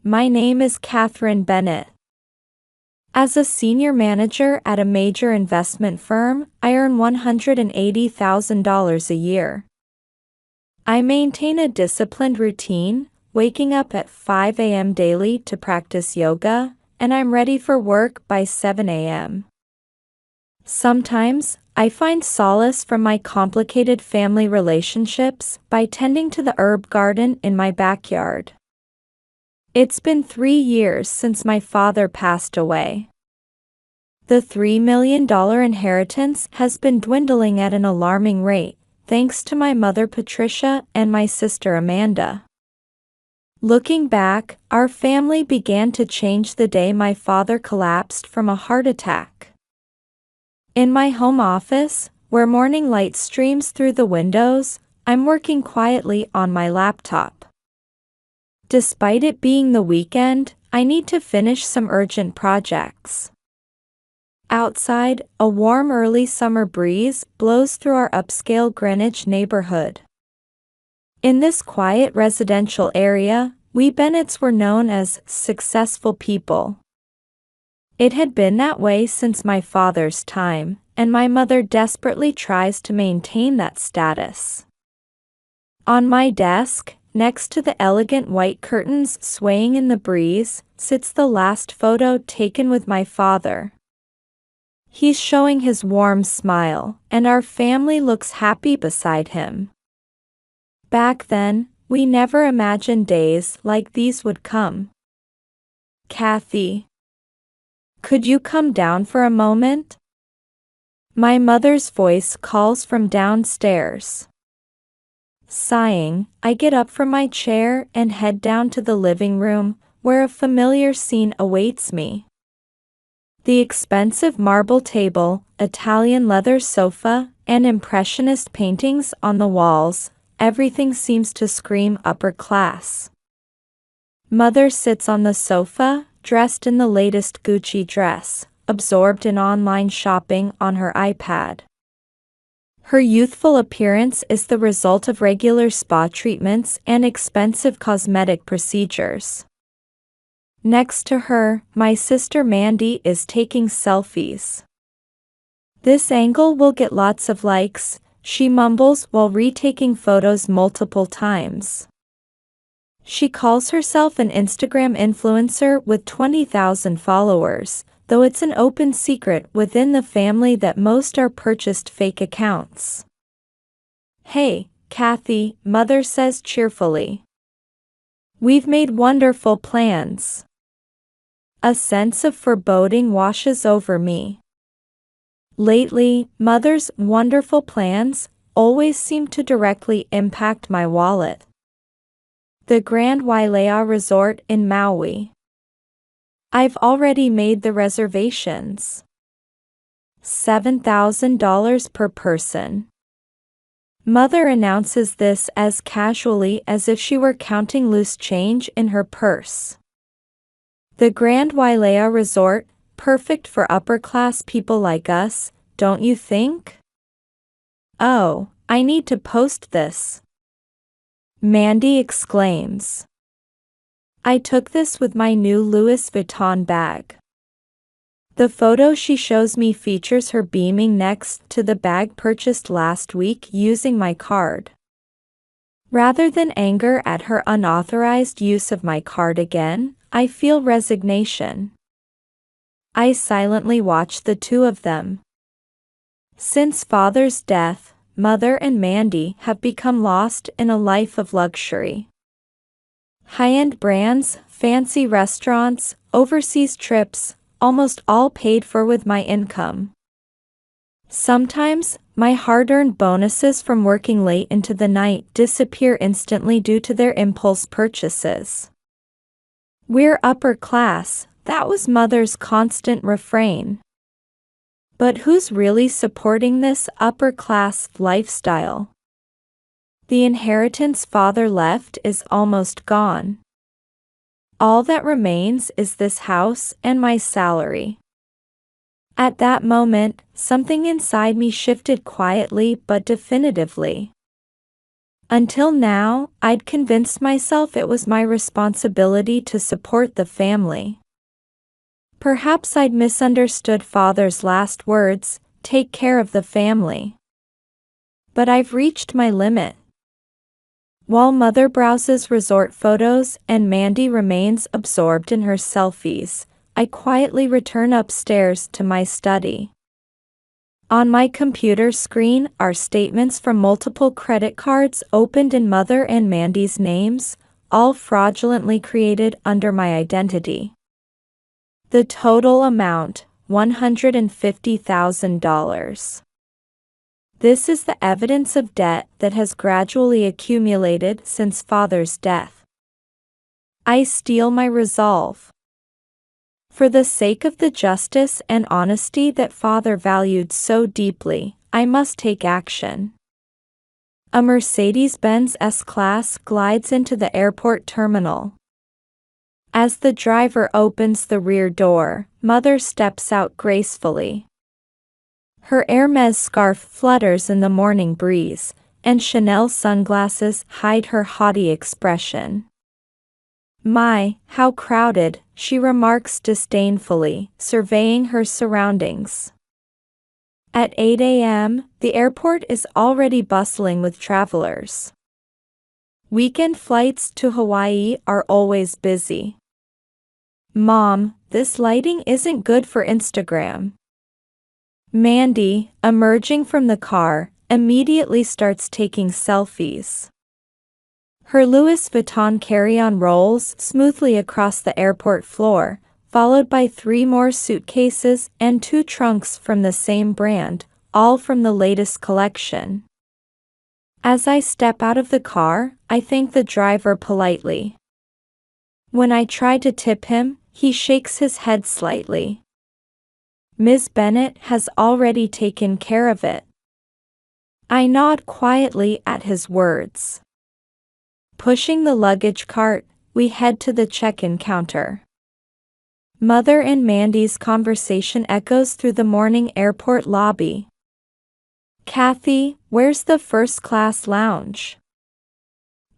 my name is Catherine Bennett. As a senior manager at a major investment firm, I earn $180,000 a year. I maintain a disciplined routine, waking up at 5 a.m. daily to practice yoga, and I'm ready for work by 7 a.m. Sometimes, I find solace from my complicated family relationships by tending to the herb garden in my backyard. It's been 3 years since my father passed away. The $3 million inheritance has been dwindling at an alarming rate, thanks to my mother Patricia and my sister Amanda. Looking back, our family began to change the day my father collapsed from a heart attack. In my home office, where morning light streams through the windows, I'm working quietly on my laptop. Despite it being the weekend, I need to finish some urgent projects. Outside, a warm early summer breeze blows through our upscale Greenwich neighborhood. In this quiet residential area, we Bennetts were known as successful people. It had been that way since my father's time, and my mother desperately tries to maintain that status. On my desk, next to the elegant white curtains swaying in the breeze, sits the last photo taken with my father. He's showing his warm smile, and our family looks happy beside him. Back then, we never imagined days like these would come. Kathy, could you come down for a moment? My mother's voice calls from downstairs. Sighing, I get up from my chair and head down to the living room, where a familiar scene awaits me. The expensive marble table, Italian leather sofa, and impressionist paintings on the walls, everything seems to scream upper class. Mother sits on the sofa, dressed in the latest Gucci dress, absorbed in online shopping on her iPad. Her youthful appearance is the result of regular spa treatments and expensive cosmetic procedures. Next to her, my sister Mandy is taking selfies. "This angle will get lots of likes," she mumbles while retaking photos multiple times. She calls herself an Instagram influencer with 20,000 followers, though it's an open secret within the family that most are purchased fake accounts. "Hey, Kathy," Mother says cheerfully. "We've made wonderful plans." A sense of foreboding washes over me. Lately, Mother's wonderful plans always seem to directly impact my wallet. The Grand Wailea Resort in Maui. I've already made the reservations. $7,000 per person. Mother announces this as casually as if she were counting loose change in her purse. The Grand Wailea Resort, perfect for upper-class people like us, don't you think? "Oh, I need to post this," Mandy exclaims. I took this with my new Louis Vuitton bag. The photo she shows me features her beaming next to the bag purchased last week using my card. Rather than anger at her unauthorized use of my card again, I feel resignation. I silently watch the two of them. Since Father's death, Mother and Mandy have become lost in a life of luxury. High-end brands, fancy restaurants, overseas trips, almost all paid for with my income. Sometimes, my hard-earned bonuses from working late into the night disappear instantly due to their impulse purchases. "We're upper class," that was Mother's constant refrain. But who's really supporting this upper-class lifestyle? The inheritance Father left is almost gone. All that remains is this house and my salary. At that moment, something inside me shifted quietly but definitively. Until now, I'd convinced myself it was my responsibility to support the family. Perhaps I'd misunderstood Father's last words, "Take care of the family." But I've reached my limit. While Mother browses resort photos and Mandy remains absorbed in her selfies, I quietly return upstairs to my study. On my computer screen are statements from multiple credit cards opened in Mother and Mandy's names, all fraudulently created under my identity. The total amount, $150,000. This is the evidence of debt that has gradually accumulated since Father's death. I steel my resolve. For the sake of the justice and honesty that Father valued so deeply, I must take action. A Mercedes-Benz S-Class glides into the airport terminal. As the driver opens the rear door, Mother steps out gracefully. Her Hermes scarf flutters in the morning breeze, and Chanel sunglasses hide her haughty expression. "My, how crowded," she remarks disdainfully, surveying her surroundings. At 8 a.m., the airport is already bustling with travelers. Weekend flights to Hawaii are always busy. "Mom, this lighting isn't good for Instagram." Mandy, emerging from the car, immediately starts taking selfies. Her Louis Vuitton carry-on rolls smoothly across the airport floor, followed by 3 more suitcases and 2 trunks from the same brand, all from the latest collection. As I step out of the car, I thank the driver politely. When I try to tip him, he shakes his head slightly. Ms. Bennett has already taken care of it. I nod quietly at his words. Pushing the luggage cart, we head to the check-in counter. Mother and Mandy's conversation echoes through the morning airport lobby. "Kathy, where's the first-class lounge?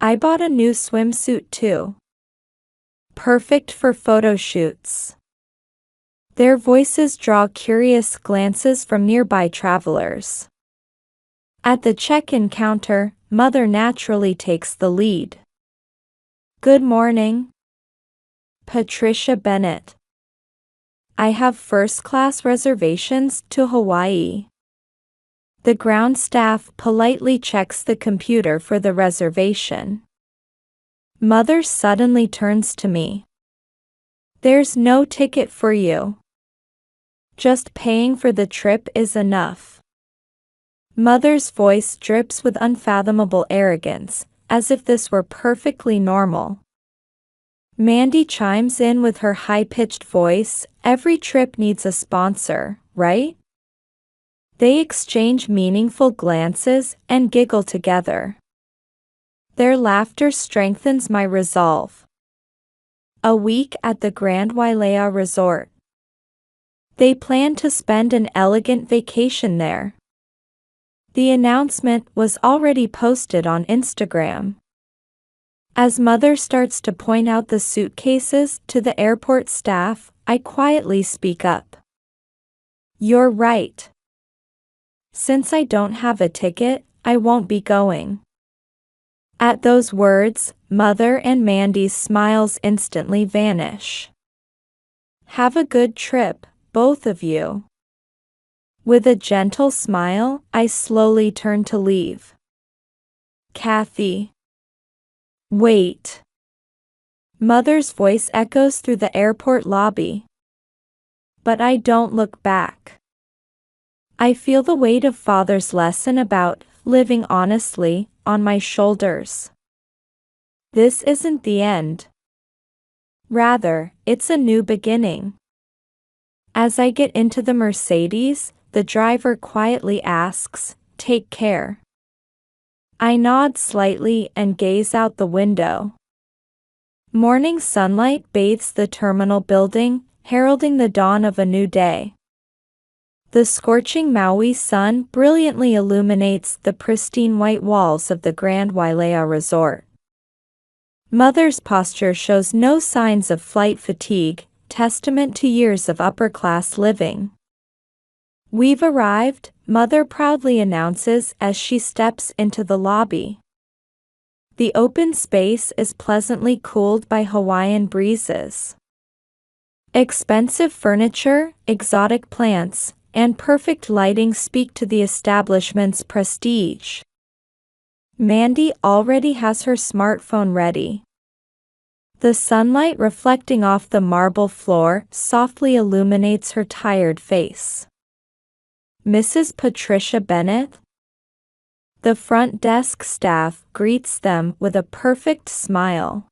I bought a new swimsuit too. Perfect for photo shoots." Their voices draw curious glances from nearby travelers. At the check-in counter, Mother naturally takes the lead. "Good morning, Patricia Bennett. I have first-class reservations to Hawaii." The ground staff politely checks the computer for the reservation. Mother suddenly turns to me. "There's no ticket for you. Just paying for the trip is enough." Mother's voice drips with unfathomable arrogance, as if this were perfectly normal. Mandy chimes in with her high-pitched voice, "Every trip needs a sponsor, right?" They exchange meaningful glances and giggle together. Their laughter strengthens my resolve. A week at the Grand Wailea Resort. They plan to spend an elegant vacation there. The announcement was already posted on Instagram. As Mother starts to point out the suitcases to the airport staff, I quietly speak up. "You're right. Since I don't have a ticket, I won't be going." At those words, Mother and Mandy's smiles instantly vanish. "Have a good trip, both of you." With a gentle smile, I slowly turn to leave. "Kathy. Wait." Mother's voice echoes through the airport lobby. But I don't look back. I feel the weight of Father's lesson about living honestly on my shoulders. This isn't the end. Rather, it's a new beginning. As I get into the Mercedes, the driver quietly asks, "Take care." I nod slightly and gaze out the window. Morning sunlight bathes the terminal building, heralding the dawn of a new day. The scorching Maui sun brilliantly illuminates the pristine white walls of the Grand Wailea Resort. Mother's posture shows no signs of flight fatigue, testament to years of upper-class living. "We've arrived," Mother proudly announces as she steps into the lobby. The open space is pleasantly cooled by Hawaiian breezes. Expensive furniture, exotic plants, and perfect lighting speak to the establishment's prestige. Mandy already has her smartphone ready. The sunlight reflecting off the marble floor softly illuminates her tired face. "Mrs. Patricia Bennett?" The front desk staff greets them with a perfect smile.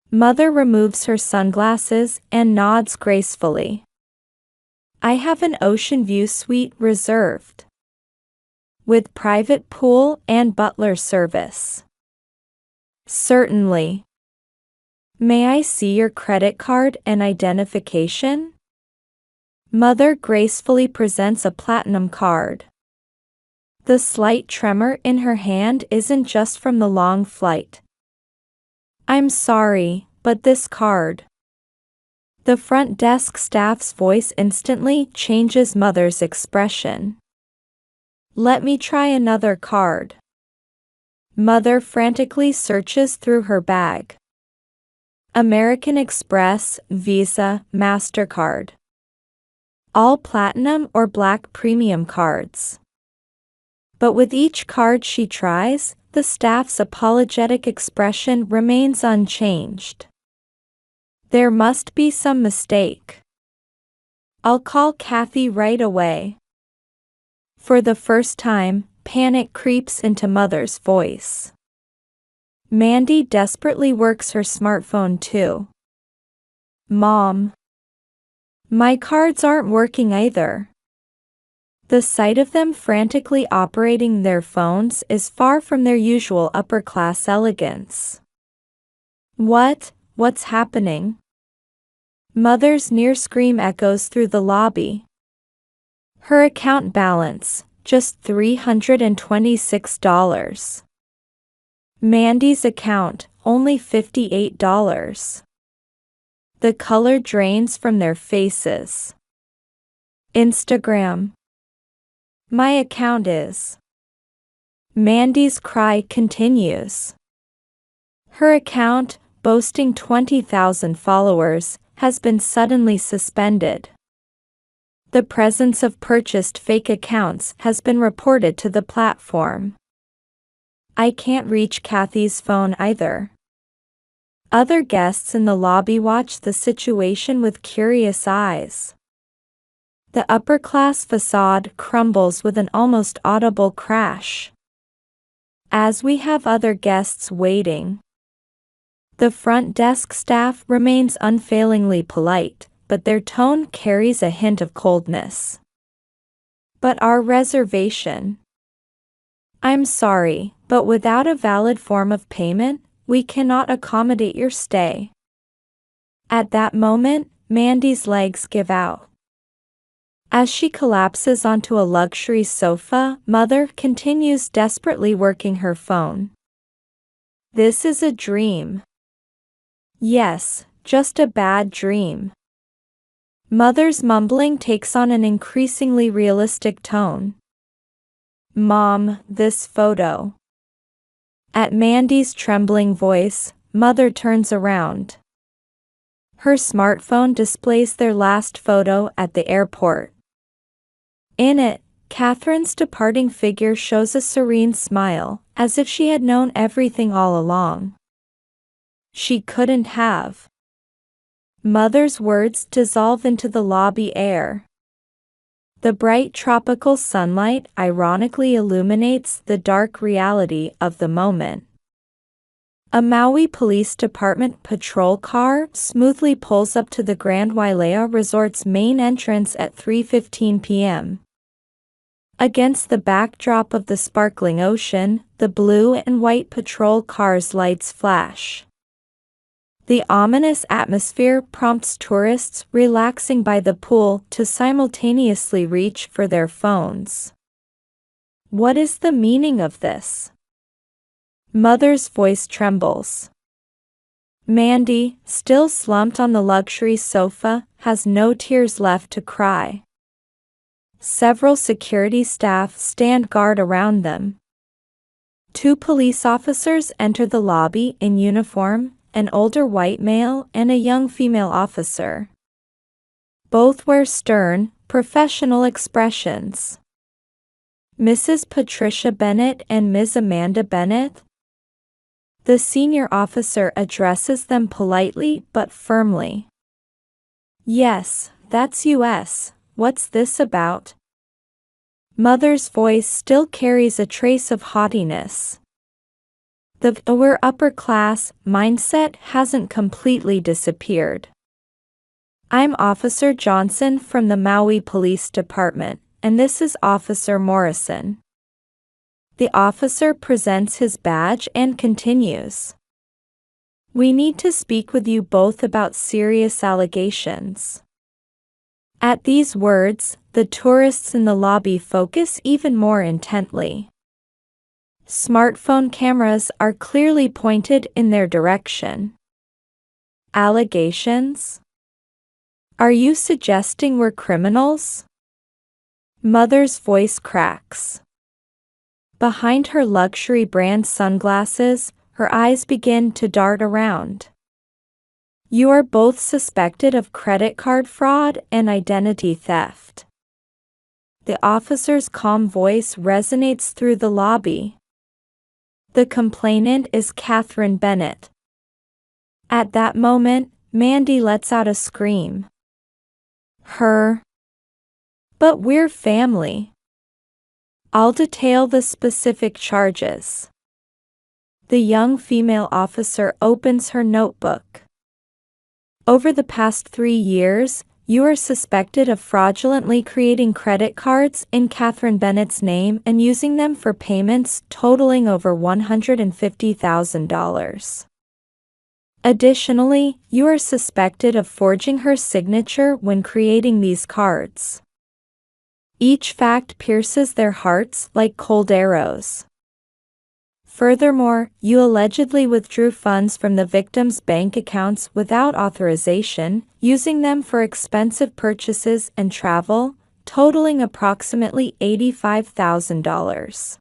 Mother removes her sunglasses and nods gracefully. "I have an ocean view suite reserved, with private pool and butler service." "Certainly. May I see your credit card and identification?" Mother gracefully presents a platinum card. The slight tremor in her hand isn't just from the long flight. "I'm sorry, but this card." The front desk staff's voice instantly changes Mother's expression. "Let me try another card." Mother frantically searches through her bag. American Express, Visa, MasterCard. All platinum or black premium cards. But with each card she tries, the staff's apologetic expression remains unchanged. "There must be some mistake. I'll call Kathy right away." For the first time, panic creeps into Mother's voice. Mandy desperately works her smartphone too. "Mom, my cards aren't working either." The sight of them frantically operating their phones is far from their usual upper-class elegance. What's happening?" Mother's near scream echoes through the lobby. Her account balance, just $326. Mandy's account, only $58. The color drains from their faces. Instagram. "My account is..." Mandy's cry continues. Her account, boasting 20,000 followers, has been suddenly suspended. The presence of purchased fake accounts has been reported to the platform. "I can't reach Kathy's phone either." Other guests in the lobby watch the situation with curious eyes. The upper-class facade crumbles with an almost audible crash. As we have other guests waiting. The front desk staff remains unfailingly polite, but their tone carries a hint of coldness. "But our reservation..." "I'm sorry, but without a valid form of payment, we cannot accommodate your stay." At that moment, Mandy's legs give out. As she collapses onto a luxury sofa, Mother continues desperately working her phone. "This is a dream." "Yes, just a bad dream." Mother's mumbling takes on an increasingly realistic tone. "Mom, this photo." At Mandy's trembling voice, Mother turns around. Her smartphone displays their last photo at the airport. In it, Catherine's departing figure shows a serene smile, as if she had known everything all along. "She couldn't have." Mother's words dissolve into the lobby air. The bright tropical sunlight ironically illuminates the dark reality of the moment. A Maui Police Department patrol car smoothly pulls up to the Grand Wailea Resort's main entrance at 3:15 p.m. Against the backdrop of the sparkling ocean, the blue and white patrol car's lights flash. The ominous atmosphere prompts tourists relaxing by the pool to simultaneously reach for their phones. What is the meaning of this? Mother's voice trembles. Mandy, still slumped on the luxury sofa, has no tears left to cry. Several security staff stand guard around them. Two police officers enter the lobby in uniform, an older white male and a young female officer. Both wear stern, professional expressions. Mrs. Patricia Bennett and Ms. Amanda Bennett? The senior officer addresses them politely but firmly. Yes, that's US. What's this about? Mother's voice still carries a trace of haughtiness. The "we're upper class" mindset hasn't completely disappeared. I'm Officer Johnson from the Maui Police Department, and this is Officer Morrison. The officer presents his badge and continues. We need to speak with you both about serious allegations. At these words, the tourists in the lobby focus even more intently. Smartphone cameras are clearly pointed in their direction. Allegations? Are you suggesting we're criminals? Mother's voice cracks. Behind her luxury brand sunglasses, her eyes begin to dart around. You are both suspected of credit card fraud and identity theft. The officer's calm voice resonates through the lobby. The complainant is Catherine Bennett. At that moment, Mandy lets out a scream. Her. But we're family. I'll detail the specific charges. The young female officer opens her notebook. Over the past 3 years, you are suspected of fraudulently creating credit cards in Catherine Bennett's name and using them for payments totaling over $150,000. Additionally, you are suspected of forging her signature when creating these cards. Each fact pierces their hearts like cold arrows. Furthermore, you allegedly withdrew funds from the victims' bank accounts without authorization, using them for expensive purchases and travel, totaling approximately $85,000.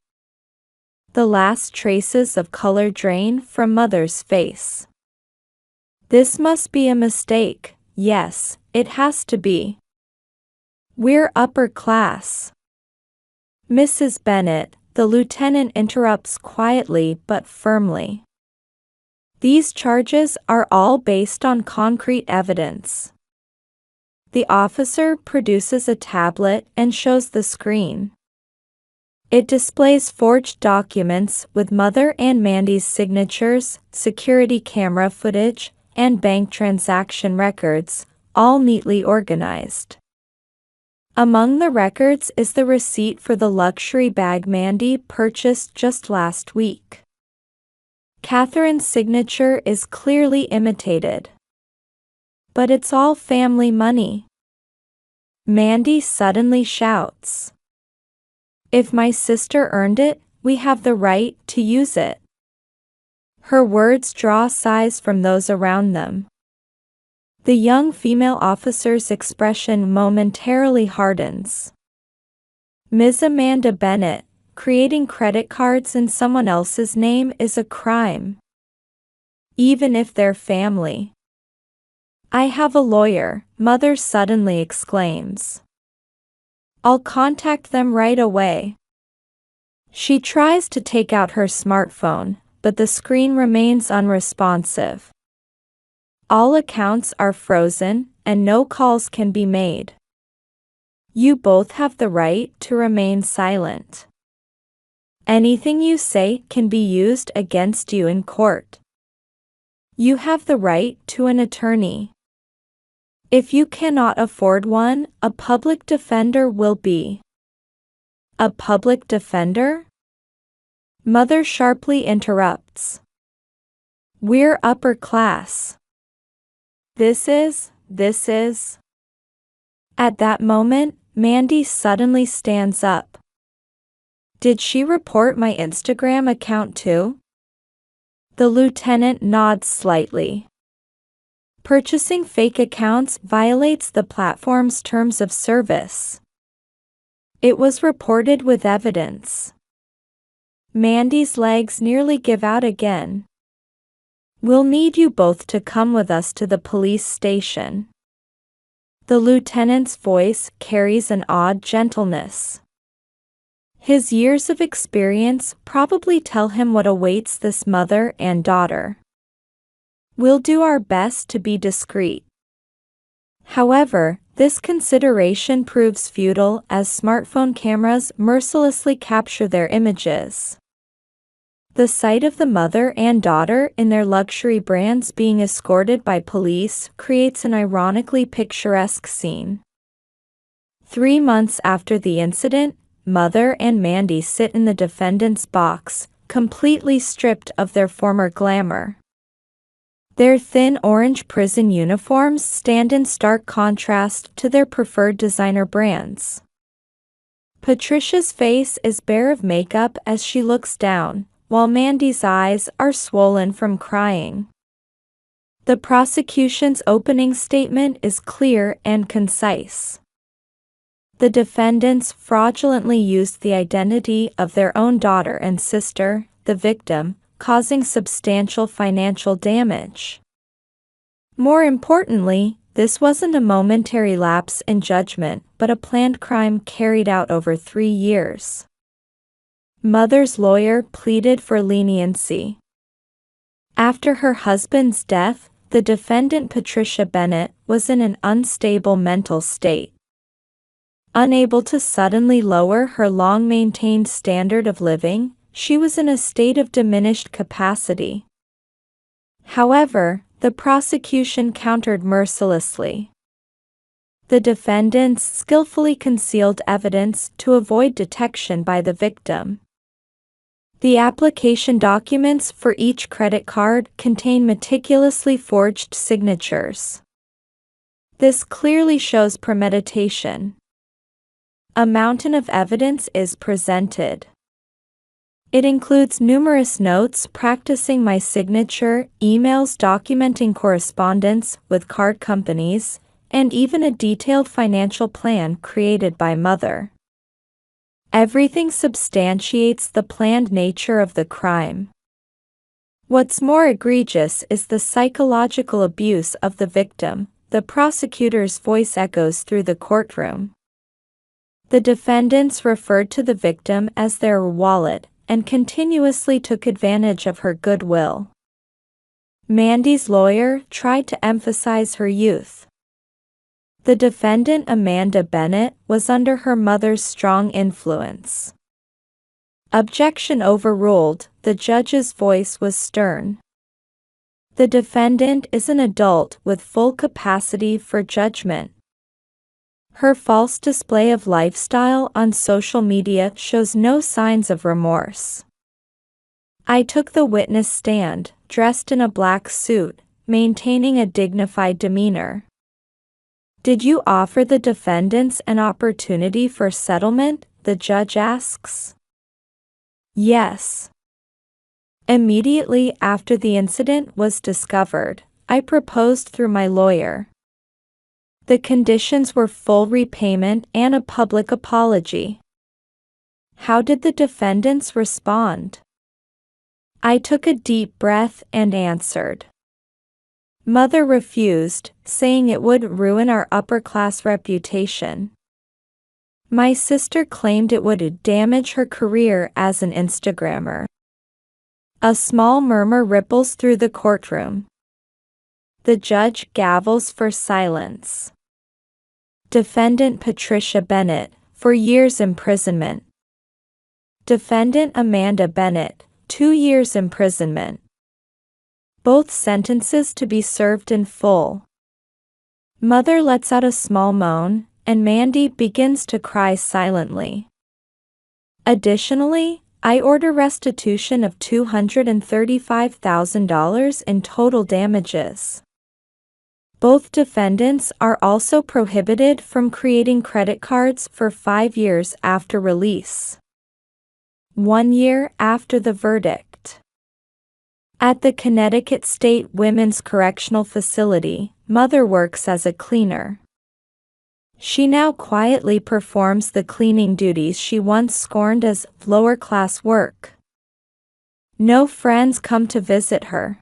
The last traces of color drain from Mother's face. This must be a mistake. Yes, it has to be. We're upper class. Mrs. Bennett, the lieutenant interrupts quietly but firmly. These charges are all based on concrete evidence. The officer produces a tablet and shows the screen. It displays forged documents with Mother and Mandy's signatures, security camera footage, and bank transaction records, all neatly organized. Among the records is the receipt for the luxury bag Mandy purchased just last week. Catherine's signature is clearly imitated. But it's all family money. Mandy suddenly shouts. If my sister earned it, we have the right to use it. Her words draw sighs from those around them. The young female officer's expression momentarily hardens. Ms. Amanda Bennett, creating credit cards in someone else's name is a crime. Even if they're family. I have a lawyer, Mother suddenly exclaims. I'll contact them right away. She tries to take out her smartphone, but the screen remains unresponsive. All accounts are frozen, and no calls can be made. You both have the right to remain silent. Anything you say can be used against you in court. You have the right to an attorney. If you cannot afford one, a public defender will be. A public defender? Mother sharply interrupts. We're upper class. This is. At that moment, Mandy suddenly stands up. Did she report my Instagram account too? The lieutenant nods slightly. Purchasing fake accounts violates the platform's terms of service. It was reported with evidence. Mandy's legs nearly give out again. We'll need you both to come with us to the police station. The lieutenant's voice carries an odd gentleness. His years of experience probably tell him what awaits this mother and daughter. We'll do our best to be discreet. However, this consideration proves futile as smartphone cameras mercilessly capture their images. The sight of the mother and daughter in their luxury brands being escorted by police creates an ironically picturesque scene. 3 months after the incident, Mother and Mandy sit in the defendant's box, completely stripped of their former glamour. Their thin orange prison uniforms stand in stark contrast to their preferred designer brands. Patricia's face is bare of makeup as she looks down, while Mandy's eyes are swollen from crying. The prosecution's opening statement is clear and concise. The defendants fraudulently used the identity of their own daughter and sister, the victim, causing substantial financial damage. More importantly, this wasn't a momentary lapse in judgment, but a planned crime carried out over 3 years. Mother's lawyer pleaded for leniency. After her husband's death, the defendant Patricia Bennett was in an unstable mental state. Unable to suddenly lower her long-maintained standard of living, she was in a state of diminished capacity. However, the prosecution countered mercilessly. The defendants skillfully concealed evidence to avoid detection by the victim. The application documents for each credit card contain meticulously forged signatures. This clearly shows premeditation. A mountain of evidence is presented. It includes numerous notes practicing my signature, emails documenting correspondence with card companies, and even a detailed financial plan created by Mother. Everything substantiates the planned nature of the crime. What's more egregious is the psychological abuse of the victim. The prosecutor's voice echoes through the courtroom. The defendants referred to the victim as their wallet and continuously took advantage of her goodwill. Mandy's lawyer tried to emphasize her youth. The defendant Amanda Bennett was under her mother's strong influence. Objection overruled, the judge's voice was stern. The defendant is an adult with full capacity for judgment. Her false display of lifestyle on social media shows no signs of remorse. I took the witness stand, dressed in a black suit, maintaining a dignified demeanor. Did you offer the defendants an opportunity for settlement? The judge asks. Yes. Immediately after the incident was discovered, I proposed through my lawyer. The conditions were full repayment and a public apology. How did the defendants respond? I took a deep breath and answered. Mother refused, saying it would ruin our upper-class reputation. My sister claimed it would damage her career as an Instagrammer. A small murmur ripples through the courtroom. The judge gavels for silence. Defendant Patricia Bennett, 4 years imprisonment. Defendant Amanda Bennett, 2 years imprisonment. Both sentences to be served in full. Mother lets out a small moan, and Mandy begins to cry silently. Additionally, I order restitution of $235,000 in total damages. Both defendants are also prohibited from creating credit cards for 5 years after release. 1 year after the verdict. At the Connecticut State Women's Correctional Facility, Mother works as a cleaner. She now quietly performs the cleaning duties she once scorned as lower-class work. No friends come to visit her.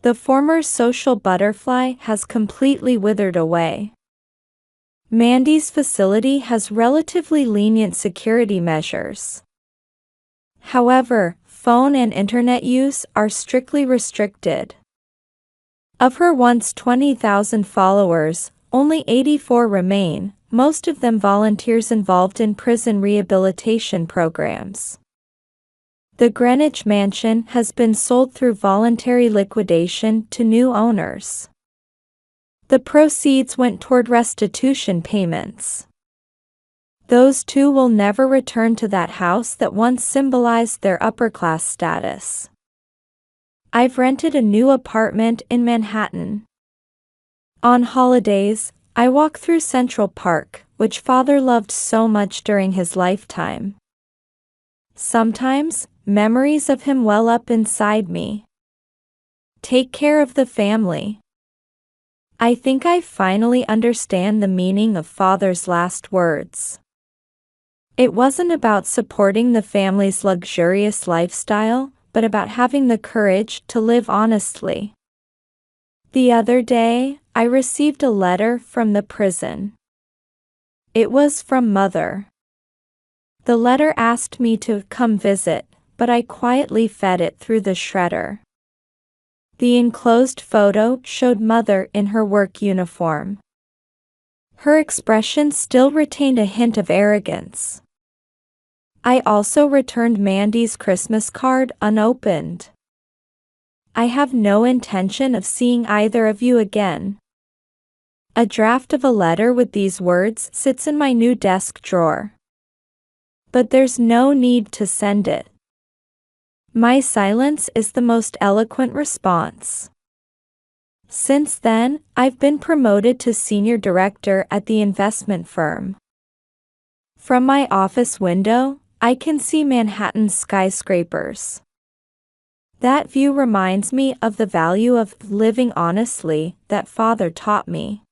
The former social butterfly has completely withered away. Mandy's facility has relatively lenient security measures. However, phone and internet use are strictly restricted. Of her once 20,000 followers, only 84 remain, most of them volunteers involved in prison rehabilitation programs. The Greenwich mansion has been sold through voluntary liquidation to new owners. The proceeds went toward restitution payments. Those two will never return to that house that once symbolized their upper-class status. I've rented a new apartment in Manhattan. On holidays, I walk through Central Park, which Father loved so much during his lifetime. Sometimes, memories of him well up inside me. Take care of the family. I think I finally understand the meaning of Father's last words. It wasn't about supporting the family's luxurious lifestyle, but about having the courage to live honestly. The other day, I received a letter from the prison. It was from Mother. The letter asked me to come visit, but I quietly fed it through the shredder. The enclosed photo showed Mother in her work uniform. Her expression still retained a hint of arrogance. I also returned Mandy's Christmas card unopened. I have no intention of seeing either of you again. A draft of a letter with these words sits in my new desk drawer. But there's no need to send it. My silence is the most eloquent response. Since then, I've been promoted to senior director at the investment firm. From my office window, I can see Manhattan's skyscrapers. That view reminds me of the value of living honestly that Father taught me.